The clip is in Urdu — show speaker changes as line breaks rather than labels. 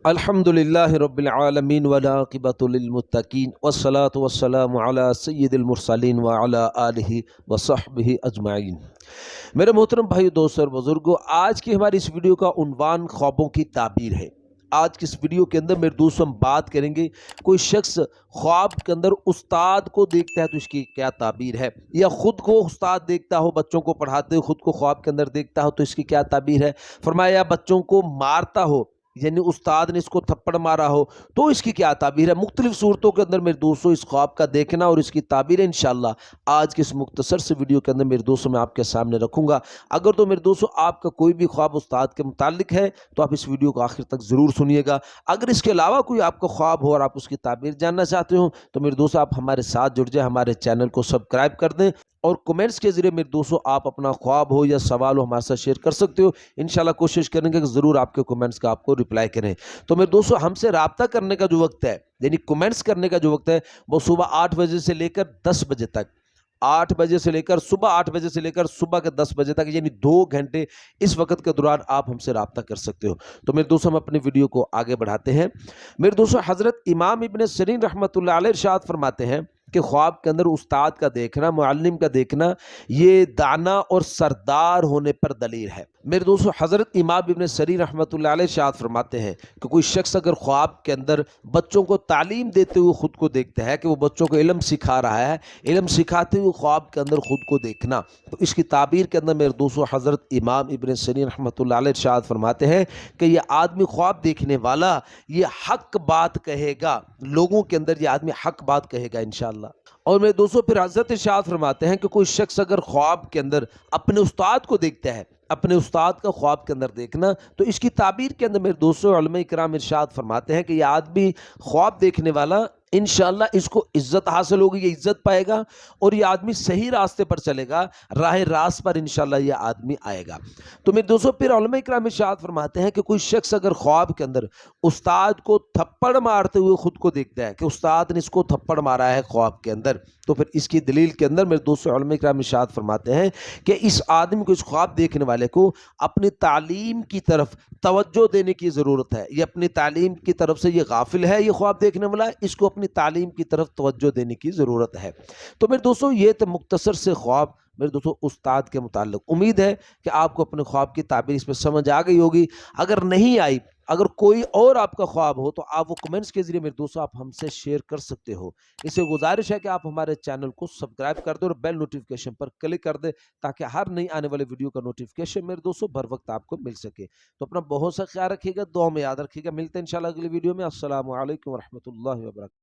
الحمدللہ رب العالمین والعاقبۃ للمتقین والصلاة والسلام علی سید المرسلین وعلی آلہ وصحبہ اجمعین۔ میرے محترم بھائی دوست اور بزرگوں، آج کی ہماری اس ویڈیو کا عنوان خوابوں کی تعبیر ہے۔ آج کی اس ویڈیو کے اندر میرے دوستوں ہم بات کریں گے، کوئی شخص خواب کے اندر استاد کو دیکھتا ہے تو اس کی کیا تعبیر ہے، یا خود کو استاد دیکھتا ہو، بچوں کو پڑھاتے ہوئے خود کو خواب کے اندر دیکھتا ہو تو اس کی کیا تعبیر ہے۔ فرمایا بچوں کو مارتا ہو، یعنی استاد نے اس کو تھپڑ مارا ہو تو اس کی کیا تعبیر ہے۔ مختلف صورتوں کے اندر میرے دوستوں اس خواب کا دیکھنا اور اس کی تعبیر انشاءاللہ آج کے اس مختصر سے ویڈیو کے اندر میرے دوستوں میں آپ کے سامنے رکھوں گا۔ اگر تو میرے دوستوں آپ کا کوئی بھی خواب استاد کے متعلق ہے تو آپ اس ویڈیو کو آخر تک ضرور سنیے گا۔ اگر اس کے علاوہ کوئی آپ کا خواب ہو اور آپ اس کی تعبیر جاننا چاہتے ہو تو میرے دوستوں آپ ہمارے ساتھ جڑ جائیں، ہمارے چینل کو سبسکرائب کر دیں اور کمنٹس کے ذریعے میرے دوستوں آپ اپنا خواب ہو یا سوال ہو ہمارے ساتھ شیئر کر سکتے ہو۔ انشاءاللہ کوشش کریں گے کہ ضرور آپ کے کمنٹس کا آپ کو رپلائی کریں۔ تو میرے دوستوں ہم سے رابطہ کرنے کا جو وقت ہے، یعنی کمنٹس کرنے کا جو وقت ہے، وہ صبح 8 بجے سے لے کر 10 بجے تک، 8 بجے سے لے کر صبح 8 بجے سے لے کر صبح کے 10 بجے تک، یعنی 2 گھنٹے اس وقت کے دوران آپ ہم سے رابطہ کر سکتے ہو۔ تو میرے دوستوں ہم اپنی ویڈیو کو آگے بڑھاتے ہیں۔ میرے دوستوں حضرت امام ابن سیرین رحمۃ اللہ علیہ ارشاد فرماتے ہیں کہ خواب کے اندر استاد کا دیکھنا، معلم کا دیکھنا، یہ دانا اور سردار ہونے پر دلیل ہے۔ میرے دوستو حضرت امام ابن سیرین رحمۃ اللہ علیہ ارشاد فرماتے ہیں کہ کوئی شخص اگر خواب کے اندر بچوں کو تعلیم دیتے ہوئے خود کو دیکھتا ہے کہ وہ بچوں کو علم سکھا رہا ہے، علم سکھاتے ہوئے خواب کے اندر خود کو دیکھنا، تو اس کی تعبیر کے اندر میرے دوستو حضرت امام ابن سیرین رحمۃ اللہ علیہ ارشاد فرماتے ہیں کہ یہ آدمی خواب دیکھنے والا یہ حق بات کہے گا، لوگوں کے اندر یہ آدمی حق بات کہے گا انشاءاللہ۔ اور میرے دوستوں پھر حضرت ارشاد فرماتے ہیں کہ کوئی شخص اگر خواب کے اندر اپنے استاد کو دیکھتا ہے، اپنے استاد کا خواب کے اندر دیکھنا، تو اس کی تعبیر کے اندر میرے دوستوں علماء کرام ارشاد فرماتے ہیں کہ یہ آدمی خواب دیکھنے والا انشاءاللہ اس کو عزت حاصل ہوگی، یہ عزت پائے گا اور یہ آدمی صحیح راستے پر چلے گا، راہ راست پر انشاءاللہ یہ آدمی آئے گا۔ تو میرے دوستوں پھر علماء کرام ارشاد فرماتے ہیں کہ کوئی شخص اگر خواب کے اندر استاد کو تھپڑ مارتے ہوئے خود کو دیکھتا ہے کہ استاد نے اس کو تھپڑ مارا ہے خواب کے اندر، تو پھر اس کی دلیل کے اندر میرے دوستوں علماء کرام ارشاد فرماتے ہیں کہ اس آدمی کو، اس خواب دیکھنے والے کو اپنی تعلیم کی طرف توجہ دینے کی ضرورت ہے۔ یہ اپنی تعلیم کی طرف سے یہ غافل ہے، یہ خواب دیکھنے والا، اس کو اپنی تعلیم کی طرف توجہ دینے کی ضرورت ہے۔ تو میرے دوستوں یہ تو مختصر سے خواب میرے دوستوں استاد کے متعلق۔ امید ہے کہ آپ کو اپنے خواب کی تعبیر اس میں سمجھ آ گئی ہوگی۔ اگر نہیں آئی، اگر کوئی اور آپ کا خواب ہو تو آپ وہ کمنٹس کے ذریعے میرے دوستوں آپ ہم سے شیئر کر سکتے ہو۔ اس سے گزارش ہے کہ آپ ہمارے چینل کو سبسکرائب کر دیں اور بیل نوٹیفیکیشن پر کلک کر دیں تاکہ ہر نئی آنے والے ویڈیو کا نوٹیفیکیشن میرے دوستوں بر وقت آپ کو مل سکے۔ تو اپنا بہت سا خیال رکھیے گا، دعا میں یاد رکھیے گا۔ ملتے ہیں انشاءاللہ اگلی ویڈیو میں۔ السلام علیکم ورحمۃ اللہ وبرکاتہ۔